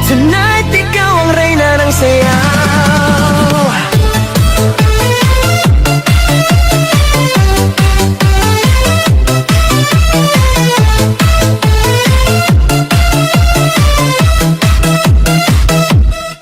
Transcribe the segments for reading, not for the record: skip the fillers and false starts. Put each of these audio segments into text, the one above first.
Tonight, ikaw ang reyna ng sayaw.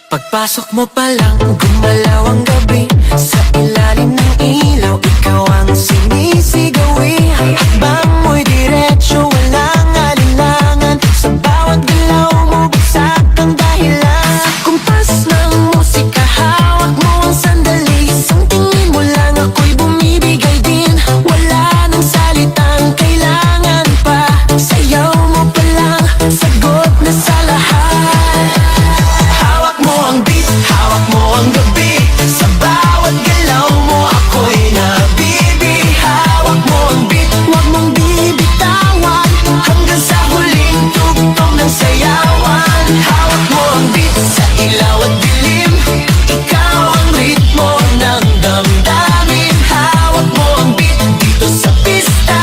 Pagpasok mo pa lang, gumalaw ang gabi. Sa ilalim ng ilaw, ikaw ang sinisigawi. Hakbang mo'y diretso, walang alinlangan. Sa bawat galaw mo, bagsak ang dahilan. Sa kumpas ng musika, hawak mo ang sandali. Isang tingin mo lang, ako'y bumibigay din. Wala nang salitang kailangan pa. Sayaw mo pa lang, sagot na sa lahat. Hawak mo ang beat, hawak mo ang gabi. Sa bawat galaw mo, ako'y nabibi. Hawak mo ang beat, huwag mong bibitawan. Hanggang sa huling tugtog ng sayawan. Hawak mo ang beat, sa ilaw at dilim. Ikaw ang ritmo ng damdamin. Hawak mo ang beat, dito sa pista.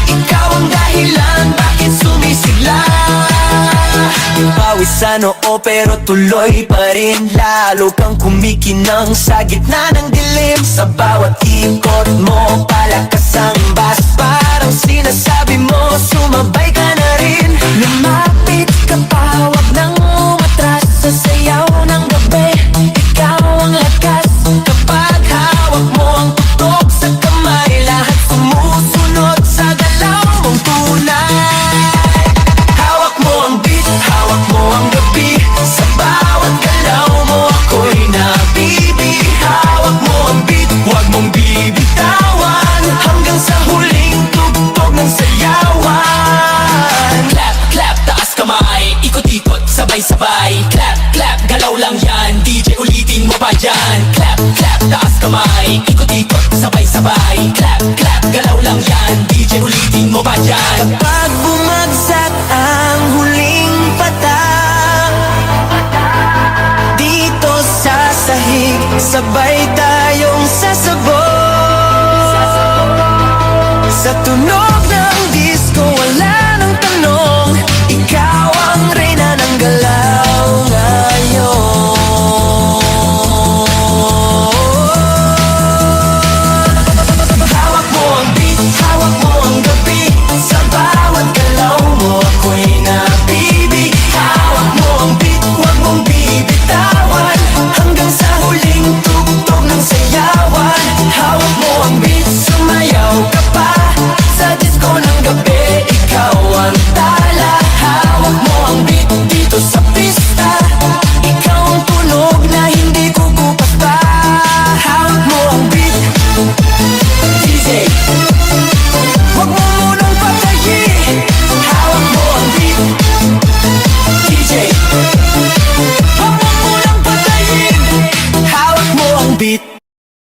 Ikaw ang dahilan, bakit sumisigla. Pawis sa noo pero tuloy pa rin. Lalo kang kumikinang sa gitna ng dilim. Sa bawat ikot mo, palakas ang bass. Parang sinasabi mo, sumabay ka na rin. Lumapit ka pa, wag nang umatras. Sa sayaw ng gabi, ikaw ang lakas. Kapag hawak mo ang tutok sa kamay, lahat sumusunod sa galaw mong tunay. Hawak mo ang beat, hawak mo ang gabi. Sa bawat galaw mo, ako'y nabibi. Hawak mo ang beat, huwag mong bibitawan. Hanggang sa huling tugtog ng sayawan. Clap, clap, taas kamay, ikot-ikot, sabay-sabay. Clap, clap, galaw lang yan, DJ ulitin mo pa yan. Clap, clap, taas kamay, ikot-ikot, sabay-sabay. Clap, clap, galaw lang yan, DJ ulitin mo pa yan. Kapag bumagsak ang huling patak, dito sa sahig, sabay tayong sasabog. Sa tunog